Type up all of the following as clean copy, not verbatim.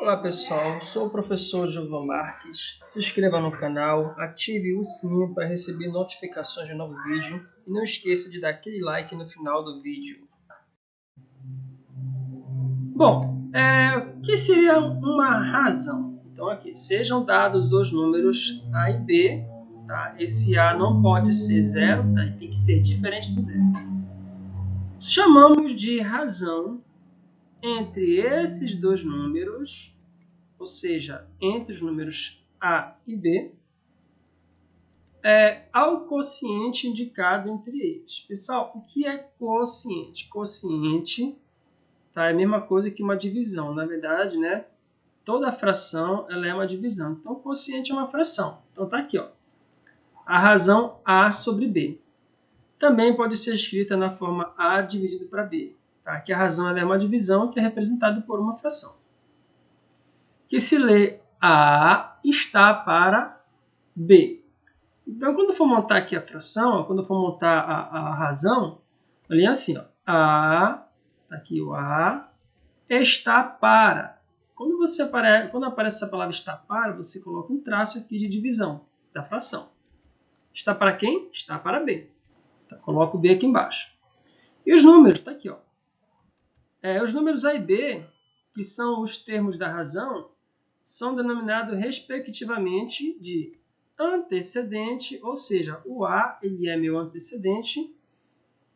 Olá pessoal, sou o professor Gilvan Marques. Se inscreva no canal, ative o sininho para receber notificações de novo vídeo e não esqueça de dar aquele like no final do vídeo. Bom, o que seria uma razão? Então aqui, sejam dados dois números A e B, tá? Esse A não pode ser zero, tá? Tem que ser diferente de zero. Chamamos de razão entre esses dois números, ou seja, entre os números A e B, ao quociente indicado entre eles. Pessoal, o que é quociente? Quociente, tá, é a mesma coisa que uma divisão. Na verdade, né, toda fração ela é uma divisão. Então, quociente é uma fração. Então, tá aqui, ó, a razão A sobre B. Também pode ser escrita na forma A dividido para B. Tá? Que a razão ela é uma divisão que é representada por uma fração. Que se lê A está para B. Então, quando for montar aqui a fração, quando for montar a razão, olhem assim, ó, aqui o A está para. Quando aparece essa palavra está para, você coloca um traço aqui de divisão da fração. Está para quem? Está para B. Então, coloco o B aqui embaixo. E os números, está aqui, ó. Os números A e B, que são os termos da razão, são denominados respectivamente de antecedente, ou seja, o A ele é meu antecedente,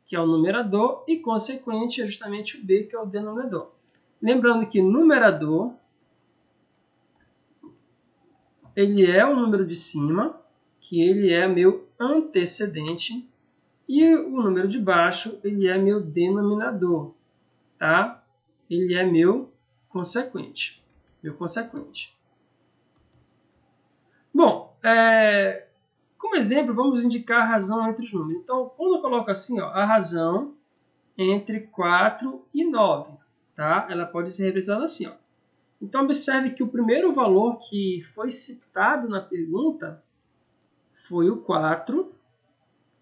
que é o numerador, e consequente é justamente o B, que é o denominador. Lembrando que numerador ele é o número de cima, que ele é meu antecedente, e o número de baixo ele é meu denominador, tá? Ele é meu consequente. Bom, como exemplo, vamos indicar a razão entre os números. Então, quando eu coloco assim, ó, a razão entre 4 e 9, tá? Ela pode ser representada assim, ó. Então, observe que o primeiro valor que foi citado na pergunta foi o 4,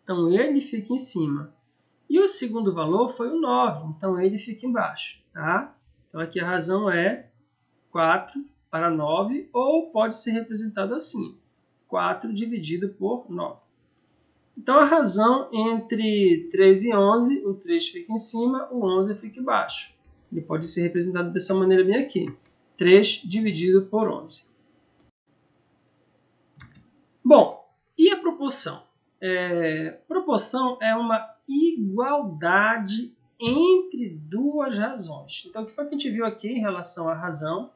então ele fica em cima. E o segundo valor foi o 9, então ele fica embaixo, tá? Então, aqui a razão é 4 para 9, ou pode ser representado assim, 4 dividido por 9. Então, a razão entre 3 e 11, o 3 fica em cima, o 11 fica embaixo. Ele pode ser representado dessa maneira bem aqui, 3 dividido por 11. Bom, e a proporção? Proporção é uma igualdade entre duas razões. Então, o que foi que a gente viu aqui em relação à razão?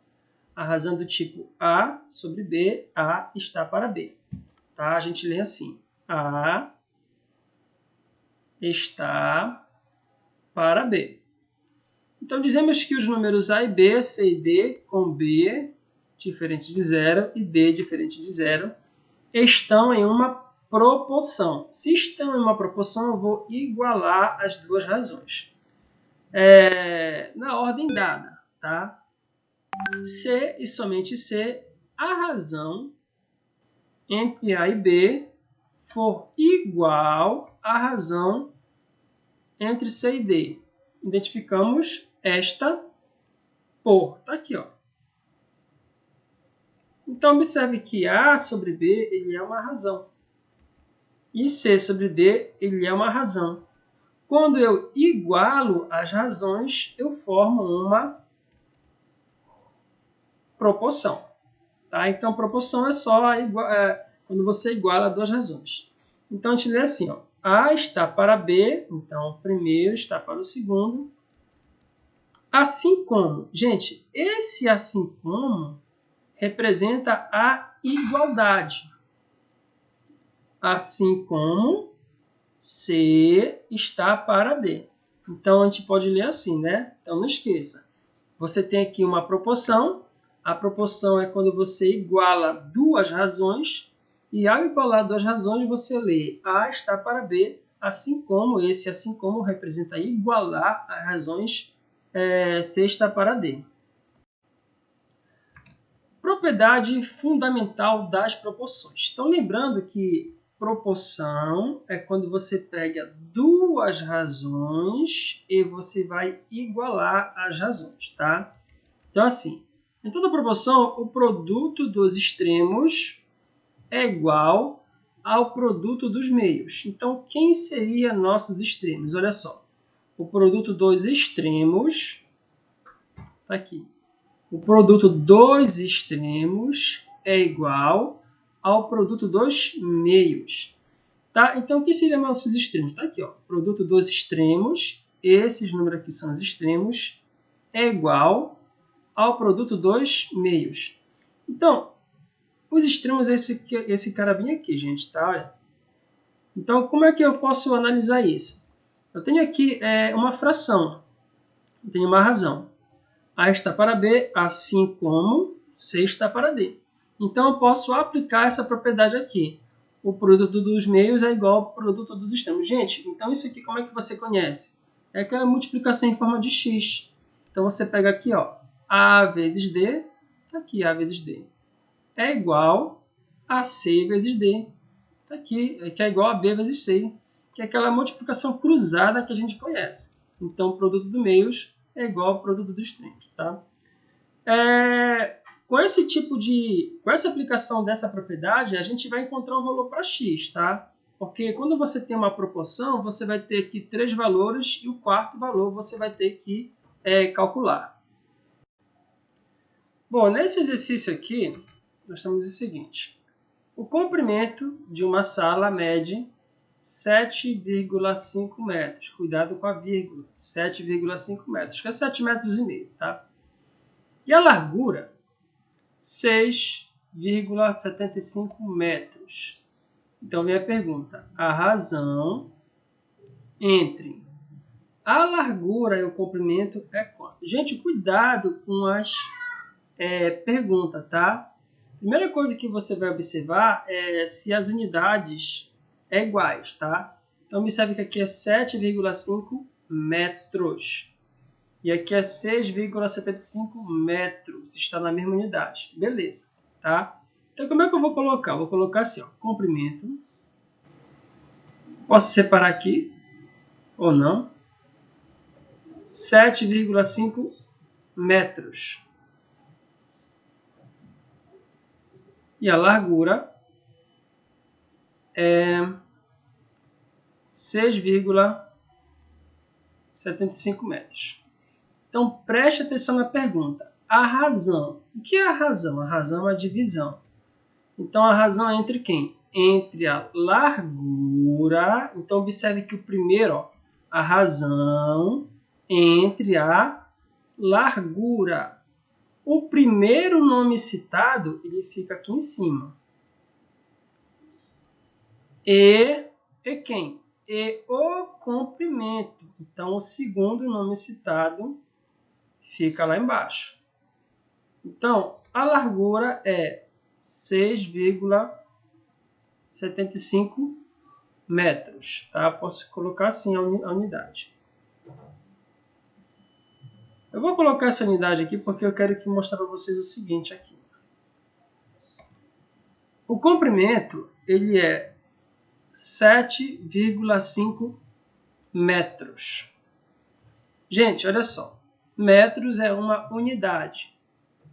A razão do tipo A sobre B, A está para B. Tá? A gente lê assim, A está para B. Então, dizemos que os números A e B, C e D, com B diferente de zero e D diferente de zero, estão em uma proporção. Se estão em uma proporção, eu vou igualar as duas razões. Na ordem dada, tá? Se e somente se a razão entre A e B for igual à razão entre C e D. Identificamos esta por. Está aqui, ó. Então, observe que A sobre B ele é uma razão. E C sobre D ele é uma razão. Quando eu igualo as razões, eu formo uma proporção. Tá? Então, proporção é só quando você iguala duas razões. Então, a gente lê assim, ó, A está para B, então o primeiro está para o segundo. Assim como, gente, esse assim como representa a igualdade. Assim como C está para D. Então, a gente pode ler assim, né? Então, não esqueça. Você tem aqui uma proporção. A proporção é quando você iguala duas razões. E ao igualar duas razões, você lê A está para B, assim como esse assim como representa igualar as razões C está para D. Propriedade fundamental das proporções. Então, lembrando que proporção é quando você pega duas razões e você vai igualar as razões, tá? Então, assim, Em toda proporção, o produto dos extremos é igual ao produto dos meios. Então, quem seria nossos extremos? Olha só. O produto dos extremos está aqui. O produto dos extremos é igual ao produto dos meios. Tá? Então, o que seria nossos extremos? Está aqui, ó. Produto dos extremos, esses números aqui são os extremos, é igual ao produto dos meios. Então, os extremos é esse cara bem aqui, gente, tá? Olha. Então, como é que eu posso analisar isso? Eu tenho aqui uma fração, eu tenho uma razão. A está para B, assim como C está para D. Então, eu posso aplicar essa propriedade aqui. O produto dos meios é igual ao produto dos extremos. Gente, então isso aqui como é que você conhece? É aquela multiplicação em forma de x. Então, você pega aqui, ó, A vezes D, tá aqui A vezes D, é igual a C vezes D. Tá aqui, que é igual a B vezes C, que é aquela multiplicação cruzada que a gente conhece. Então, o produto dos meios é igual ao produto dos extremos, tá? Com essa aplicação dessa propriedade, a gente vai encontrar um valor para x, tá? Porque quando você tem uma proporção, você vai ter aqui 3 valores e o quarto valor você vai ter que calcular. Bom, nesse exercício aqui, nós temos o seguinte. O comprimento de uma sala mede 7,5 metros. Cuidado com a vírgula. 7,5 metros, que é 7,5 metros, tá? E a largura, 6,75 metros. Então, vem a pergunta. A razão entre a largura e o comprimento é quanto? Gente, cuidado com as perguntas, tá? Primeira coisa que você vai observar é se as unidades é iguais, tá? Então, observe que aqui é 7,5 metros. E aqui é 6,75 metros. Está na mesma unidade. Beleza, tá? Então, como é que eu vou colocar? Vou colocar assim, ó, comprimento. Posso separar aqui ou não? 7,5 metros. E a largura é 6,75 metros. Então, preste atenção na pergunta. A razão. O que é a razão? A razão é a divisão. Então, a razão é entre quem? Entre a largura. Então, observe que o primeiro, ó, a razão entre a largura. O primeiro nome citado, ele fica aqui em cima. E quem? E o comprimento. Então, o segundo nome citado fica lá embaixo. Então, a largura é 6,75 metros. Tá? Posso colocar assim a unidade. Eu vou colocar essa unidade aqui porque eu quero mostrar para vocês o seguinte aqui. O comprimento ele é 7,5 metros. Gente, olha só. Metros é uma unidade.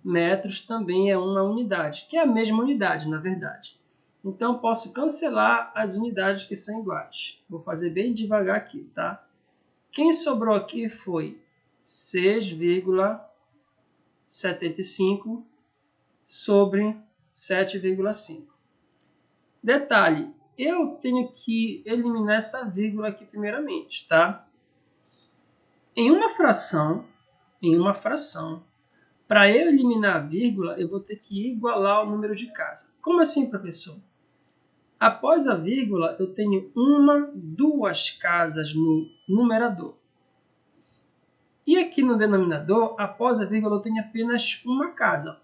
Metros também é uma unidade, que é a mesma unidade, na verdade. Então, posso cancelar as unidades que são iguais. Vou fazer bem devagar aqui, tá? Quem sobrou aqui foi 6,75 sobre 7,5. Detalhe, eu tenho que eliminar essa vírgula aqui primeiramente, tá? Em uma fração, para eu eliminar a vírgula, eu vou ter que igualar o número de casas. Como assim, professor? Após a vírgula, eu tenho duas casas no numerador. E aqui no denominador, após a vírgula, eu tenho apenas uma casa.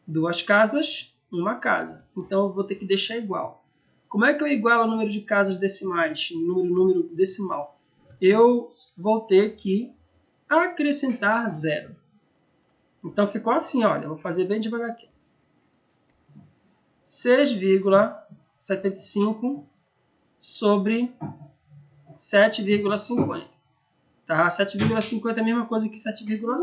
Duas casas, uma casa. Então, eu vou ter que deixar igual. Como é que eu igualo o número de casas decimais, número decimal? Eu vou ter que acrescentar zero. Então, ficou assim, olha, eu vou fazer bem devagar aqui. 6,75 sobre 7,50. Tá? 7,50 é a mesma coisa que 7,5.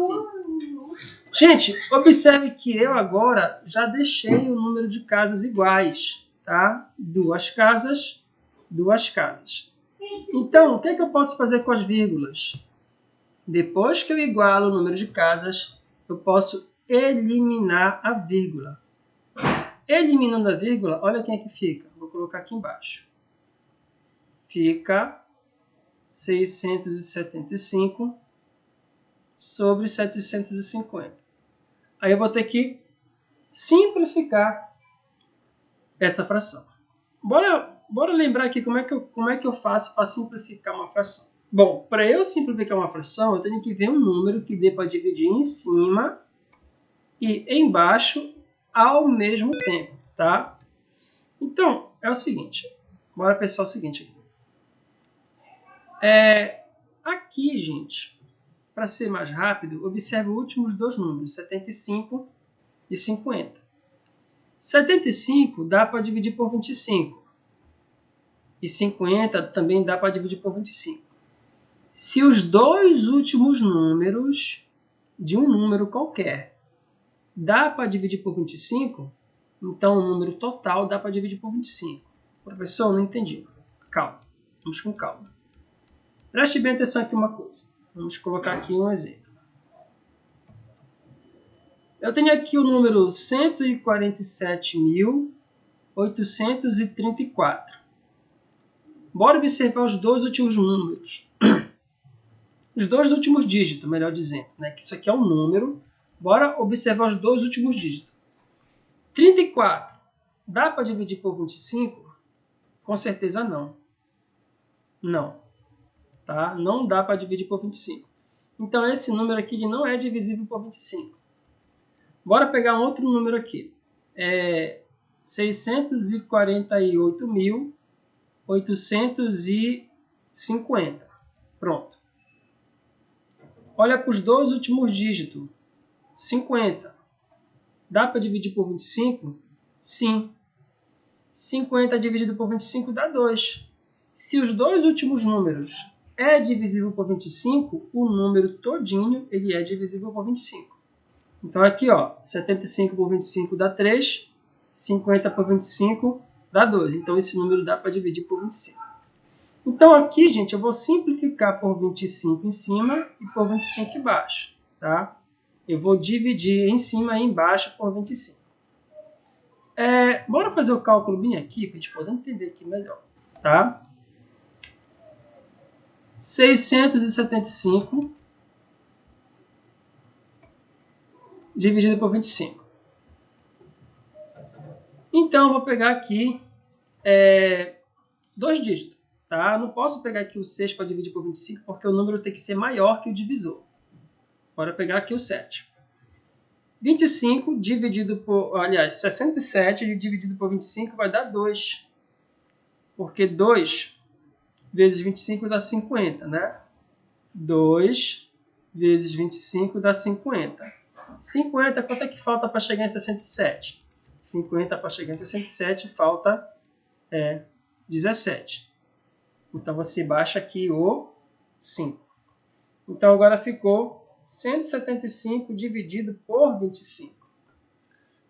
Gente, observe que eu agora já deixei o número de casas iguais, tá? 2 casas, 2 casas. Então, o que é que eu posso fazer com as vírgulas? Depois que eu igualo o número de casas, eu posso eliminar a vírgula. Eliminando a vírgula, olha quem é que fica. Vou colocar aqui embaixo. Fica 675 sobre 750. Aí eu vou ter que simplificar essa fração. Bora lembrar aqui como é que eu faço para simplificar uma fração. Bom, para eu simplificar uma fração, eu tenho que ver um número que dê para dividir em cima e embaixo ao mesmo tempo, tá? Então, é o seguinte. Bora pensar o seguinte aqui. Aqui, gente, para ser mais rápido, observe os últimos 2 números, 75 e 50. 75 dá para dividir por 25. E 50 também dá para dividir por 25. Se os 2 últimos números de um número qualquer dá para dividir por 25, então o número total dá para dividir por 25. Professor, não entendi. Calma, vamos com calma. Preste bem atenção aqui uma coisa. Vamos colocar aqui um exemplo. Eu tenho aqui o número 147.834. Bora observar os 2 últimos números. Os 2 últimos dígitos, melhor dizendo, né? Que isso aqui é um número. Bora observar os 2 últimos dígitos. 34. Dá para dividir por 25? Com certeza não. Não. Tá? Não dá para dividir por 25. Então, esse número aqui ele não é divisível por 25. Bora pegar um outro número aqui. 648.850. Pronto. Olha para os 2 últimos dígitos. 50. Dá para dividir por 25? Sim. 50 dividido por 25 dá 2. Se os 2 últimos números é divisível por 25, o número todinho ele é divisível por 25. Então aqui, ó, 75 por 25 dá 3, 50 por 25 dá 2. Então esse número dá para dividir por 25. Então aqui, gente, eu vou simplificar por 25 em cima e por 25 embaixo, tá? Eu vou dividir em cima e embaixo por 25. Bora fazer o cálculo bem aqui, para a gente poder entender aqui melhor, tá? 675 dividido por 25. Então, eu vou pegar aqui 2 dígitos. Tá? Não posso pegar aqui o 6 para dividir por 25, porque o número tem que ser maior que o divisor. Bora pegar aqui o 7. 25 dividido por... Aliás, 67 dividido por 25 vai dar 2. Porque 2 vezes 25 dá 50, né? 2 vezes 25 dá 50. 50, quanto é que falta para chegar em 67? 50 para chegar em 67, falta 17. Então, você baixa aqui o 5. Então, agora ficou 175 dividido por 25.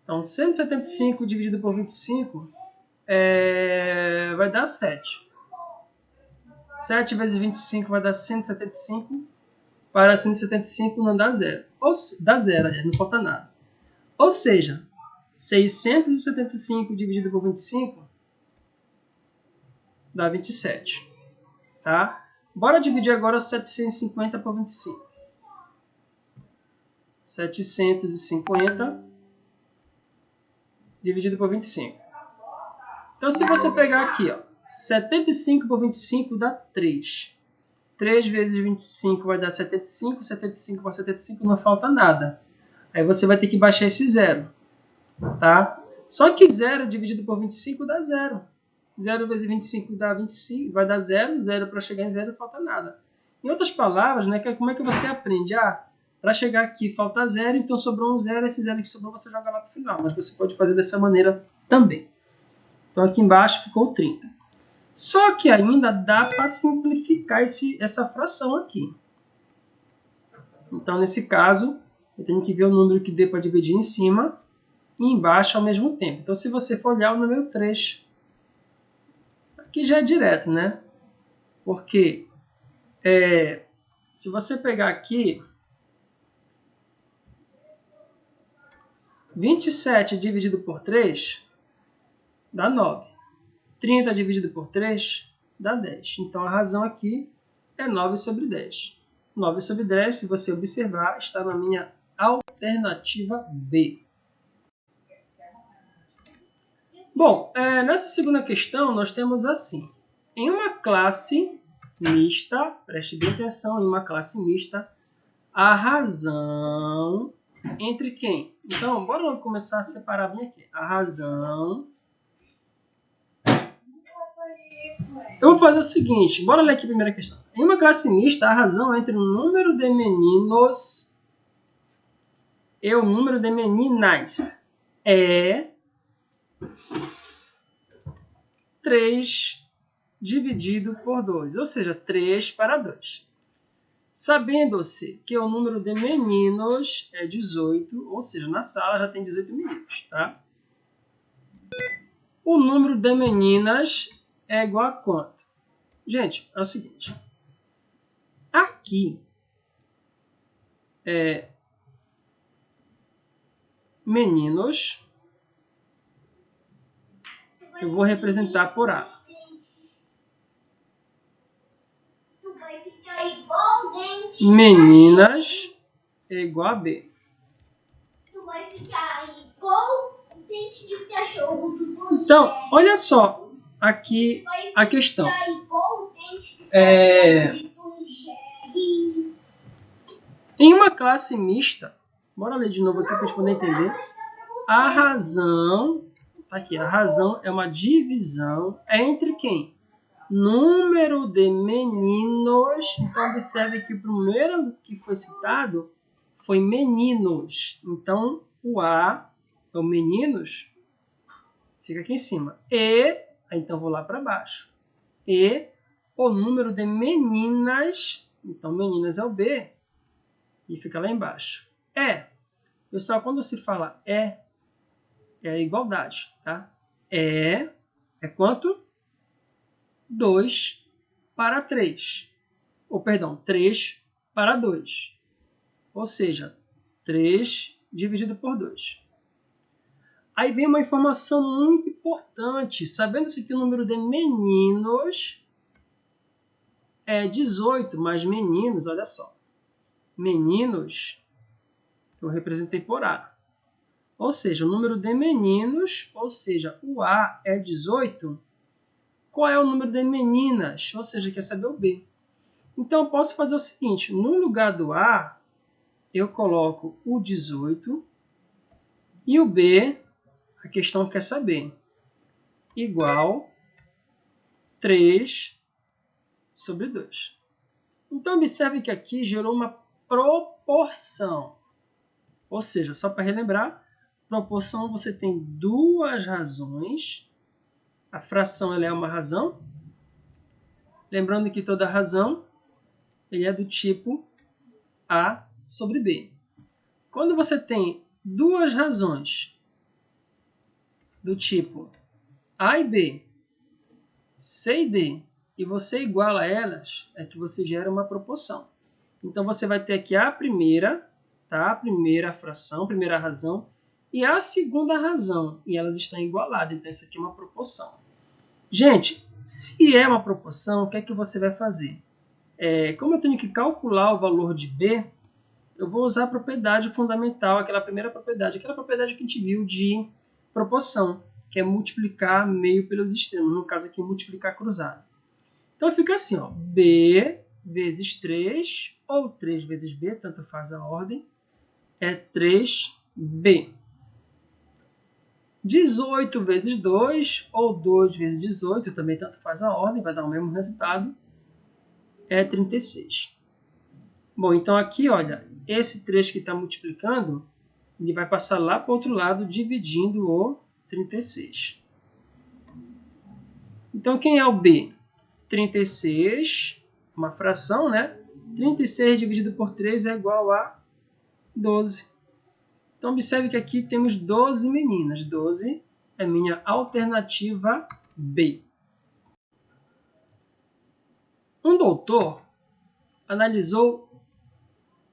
Então, 175 dividido por 25 vai dar 7. 7 vezes 25 vai dar 175. Para 175 não dá 0. Dá 0, não falta nada. Ou seja, 675 dividido por 25 dá 27. Tá? Bora dividir agora 750 por 25. 750 dividido por 25. Então, se você pegar aqui, ó, 75 por 25 dá 3. 3 vezes 25 vai dar 75. 75 por 75 não falta nada. Aí você vai ter que baixar esse 0. Tá? Só que 0 dividido por 25 dá 0. 0 vezes 25 dá 25, vai dar 0. 0 para chegar em 0 não falta nada. Em outras palavras, né, como é que você aprende? Para chegar aqui falta 0, então sobrou um 0. Esse 0 que sobrou você joga lá para o final. Mas você pode fazer dessa maneira também. Então aqui embaixo ficou 30. Só que ainda dá para simplificar essa fração aqui. Então, nesse caso, eu tenho que ver o número que dê para dividir em cima e embaixo ao mesmo tempo. Então, se você for olhar o número 3, aqui já é direto, né? Porque se você pegar aqui, 27 dividido por 3 dá 9. 30 dividido por 3 dá 10. Então, a razão aqui é 9 sobre 10. 9 sobre 10, se você observar, está na minha alternativa B. Bom, nessa segunda questão, nós temos assim. Em uma classe mista, preste bem atenção, em uma classe mista, a razão entre quem? Então, bora começar a separar bem aqui. A razão... Eu vou fazer o seguinte, bora ler aqui a primeira questão. Em uma classe mista, a razão entre o número de meninos e o número de meninas é 3 dividido por 2, ou seja, 3 para 2. Sabendo-se que o número de meninos é 18, ou seja, na sala já tem 18 meninos, tá? O número de meninas é igual a quanto? Gente, é o seguinte. Aqui, meninos, eu vou representar por A. Meninas é igual a B. Então, olha só aqui a questão. Em uma classe mista, bora ler de novo aqui para a gente poder entender. A razão, aqui, a razão é uma divisão entre quem? Número de meninos. Então, observe que o primeiro que foi citado foi meninos. Então, o A, então meninos, fica aqui em cima. E, então vou lá para baixo. E o número de meninas, então meninas é o B, e fica lá embaixo. Pessoal, quando se fala é a igualdade, tá? É quanto? 2 para 3. Ou, perdão, 3 para 2. Ou seja, 3 dividido por 2. Aí vem uma informação muito importante. Sabendo-se que o número de meninos é 18, mas meninos, olha só. Meninos, eu representei por A. Ou seja, o número de meninos, ou seja, o A é 18. Qual é o número de meninas? Ou seja, quer saber o B. Então, eu posso fazer o seguinte. No lugar do A, eu coloco o 18. E o B, a questão quer saber, igual 3 sobre 2. Então, observe que aqui gerou uma proporção. Ou seja, só para relembrar, proporção você tem duas razões. A fração ela é uma razão. Lembrando que toda razão ele é do tipo A sobre B. Quando você tem duas razões do tipo A e B, C e D, e você iguala elas, é que você gera uma proporção. Então, você vai ter aqui a primeira, tá? A primeira fração, a primeira razão, e a segunda razão, e elas estão igualadas. Então, isso aqui é uma proporção. Gente, se é uma proporção, o que é que você vai fazer? Como eu tenho que calcular o valor de B, eu vou usar a propriedade fundamental, aquela primeira propriedade, aquela propriedade que a gente viu de proporção, que é multiplicar meio pelos extremos, no caso aqui, multiplicar cruzado. Então, fica assim, ó, B vezes 3, ou 3 vezes B, tanto faz a ordem, é 3B. 18 vezes 2, ou 2 vezes 18, também tanto faz a ordem, vai dar o mesmo resultado, é 36. Bom, então aqui, olha, esse 3 que está multiplicando, ele vai passar lá para o outro lado, dividindo o 36. Então, quem é o B? 36, uma fração, né? 36 dividido por 3 é igual a 12. Então, observe que aqui temos 12 meninas. 12 é minha alternativa B. Um doutor analisou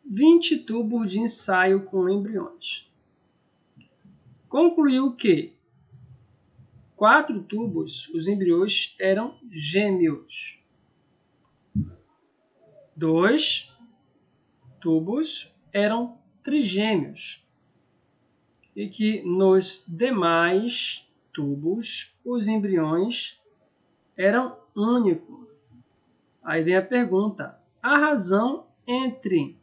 20 tubos de ensaio com embriões. Concluiu que 4 tubos, os embriões eram gêmeos. 2 tubos eram trigêmeos. E que nos demais tubos, os embriões eram únicos. Aí vem a pergunta: a razão entre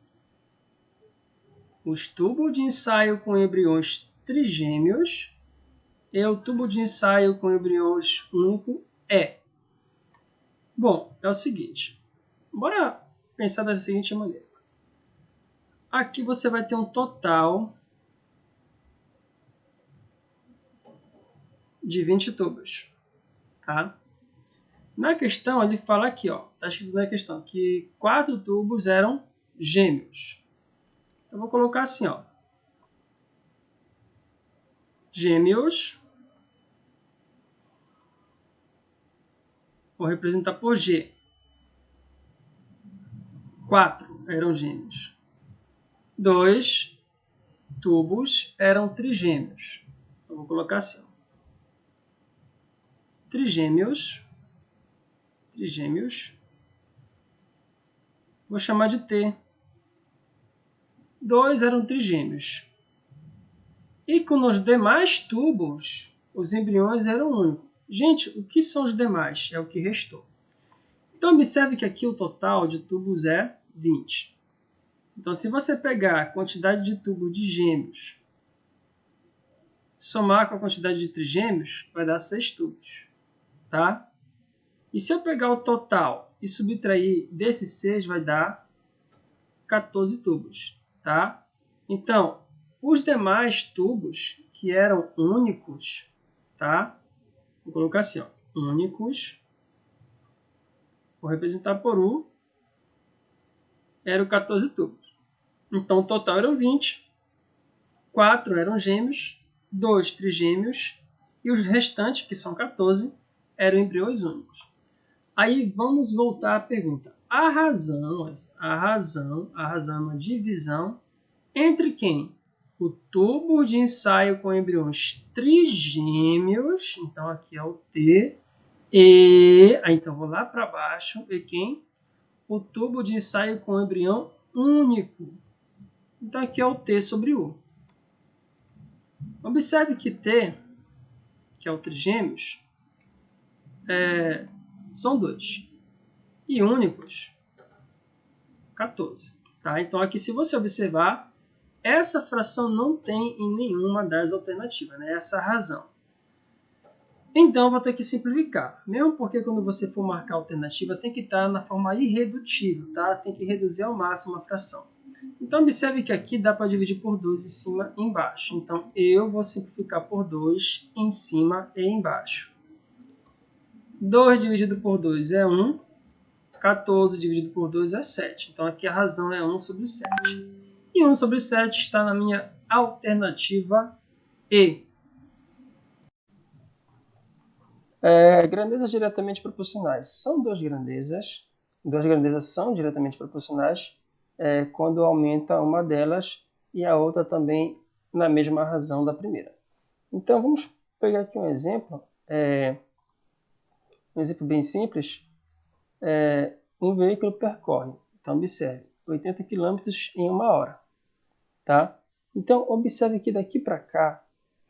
os tubos de ensaio com embriões trigêmeos e o tubo de ensaio com embriões único é? Bom, é o seguinte. Bora pensar da seguinte maneira. Aqui você vai ter um total de 20 tubos. Tá? Na questão, ele fala aqui, ó, está escrito na questão, que 4 tubos eram gêmeos. Eu vou colocar assim, ó. Gêmeos. Vou representar por G. 4 eram gêmeos. 2 tubos eram trigêmeos. Eu vou colocar assim, ó. Trigêmeos. Vou chamar de T. 2 eram trigêmeos. E com os demais tubos, os embriões eram únicos. Gente, o que são os demais? É o que restou. Então, observe que aqui o total de tubos é 20. Então, se você pegar a quantidade de tubos de gêmeos, somar com a quantidade de trigêmeos, vai dar 6 tubos. Tá? E se eu pegar o total e subtrair desses 6, vai dar 14 tubos. Tá? Então, os demais tubos que eram únicos, tá? Vou colocar assim, ó, únicos, vou representar por U, eram 14 tubos. Então, o total eram 20, 4 eram gêmeos, 2 trigêmeos, e os restantes, que são 14, eram embriões únicos. Aí, vamos voltar à pergunta. A razão é uma divisão entre quem? O tubo de ensaio com embriões trigêmeos, então aqui é o T, e, então vou lá para baixo, e quem? O tubo de ensaio com embrião único, então aqui é o T sobre U. Observe que T, que é o trigêmeos, são 2, e únicos, 14. Tá? Então aqui, se você observar, essa fração não tem em nenhuma das alternativas, né? Essa é a razão. Então, eu vou ter que simplificar. Mesmo porque quando você for marcar a alternativa, tem que estar na forma irredutível, tá? Tem que reduzir ao máximo a fração. Então, observe que aqui dá para dividir por 2 em cima e embaixo. Então, eu vou simplificar por 2 em cima e embaixo. 2 dividido por 2 é 1. 14 dividido por 2 é 7. Então, aqui a razão é 1 sobre 7. E 1 sobre 7 está na minha alternativa E. Grandezas diretamente proporcionais. São duas grandezas. Duas grandezas são diretamente proporcionais quando aumenta uma delas e a outra também na mesma razão da primeira. Então, vamos pegar aqui um exemplo bem simples. Um veículo percorre, então observe, 80 km em 1 hora. Tá? Então, observe que daqui para cá,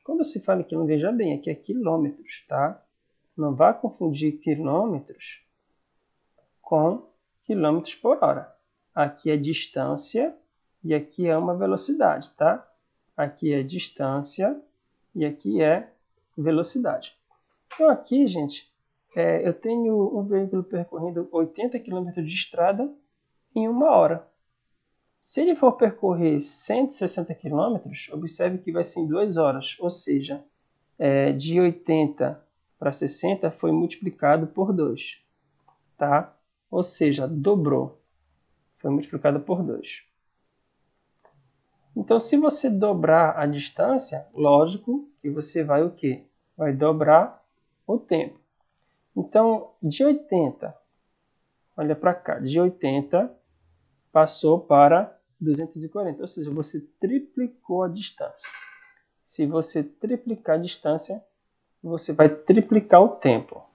quando se fala em quilômetros, veja bem, aqui é quilômetros, tá? Não vá confundir quilômetros com quilômetros por hora. Aqui é distância e aqui é uma velocidade, tá? Aqui é distância e aqui é velocidade. Então aqui, gente, eu tenho um veículo percorrendo 80 km de estrada em 1 hora. Se ele for percorrer 160 km, observe que vai ser em 2 horas, ou seja, de 80 para 60 foi multiplicado por 2, tá? Ou seja, dobrou, foi multiplicado por 2. Então, se você dobrar a distância, lógico que você vai o quê? Vai dobrar o tempo. Então, de 80, olha para cá, de 80 passou para 240, ou seja, você triplicou a distância. Se você triplicar a distância, você vai triplicar o tempo.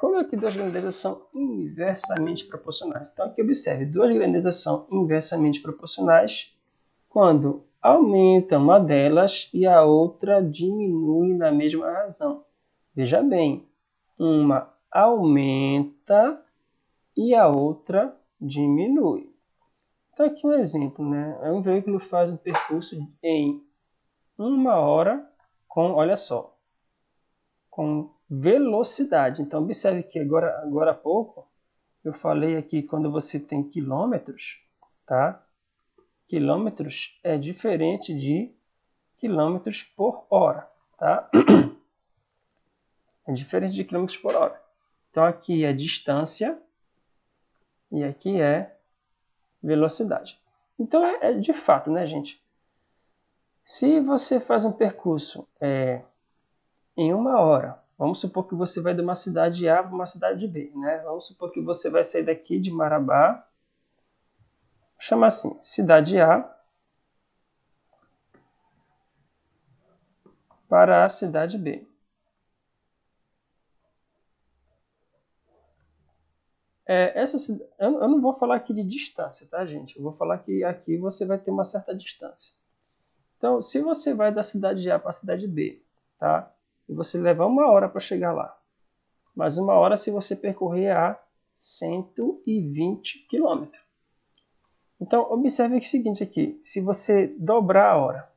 Quando aqui duas grandezas são inversamente proporcionais. Então, aqui observe, duas grandezas são inversamente proporcionais quando aumenta uma delas e a outra diminui na mesma razão. Veja bem, uma aumenta e a outra diminui. Então, aqui um exemplo, né? Um veículo faz um percurso em 1 hora com, olha só, com velocidade. Então, observe que agora há pouco eu falei aqui quando você tem quilômetros, tá? Quilômetros é diferente de quilômetros por hora, tá? É diferente de quilômetros por hora. Então, aqui é distância e aqui é velocidade. Então, é de fato, né, gente? Se você faz um percurso em 1 hora, vamos supor que você vai de uma cidade A para uma cidade B, né? Vamos supor que você vai sair daqui de Marabá, chama assim, cidade A para a cidade B. Eu não vou falar aqui de distância, tá, gente? Eu vou falar que aqui você vai ter uma certa distância. Então, se você vai da cidade A para a cidade B, tá? E você leva 1 hora para chegar lá, mas 1 hora se você percorrer a 120 km. Então, observe o seguinte aqui, se você dobrar a hora,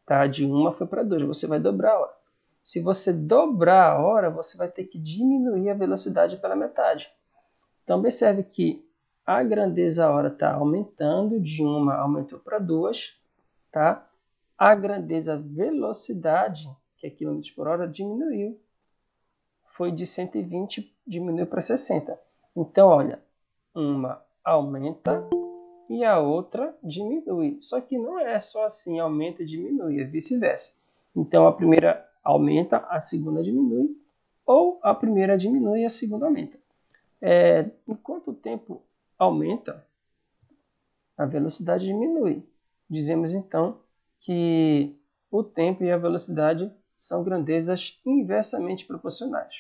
tá? De 1 foi para 2, você vai dobrar a hora. Se você dobrar a hora, você vai ter que diminuir a velocidade pela metade. Então, observe que a grandeza hora está aumentando, de 1 aumentou para 2, tá? A grandeza velocidade, que é km por hora, diminuiu. Foi de 120, diminuiu para 60. Então, olha, uma aumenta e a outra diminui. Só que não é só assim, aumenta e diminui, é vice-versa. Então, a primeira aumenta, a segunda diminui, ou a primeira diminui e a segunda aumenta. Enquanto o tempo aumenta, a velocidade diminui. Dizemos então que o tempo e a velocidade são grandezas inversamente proporcionais.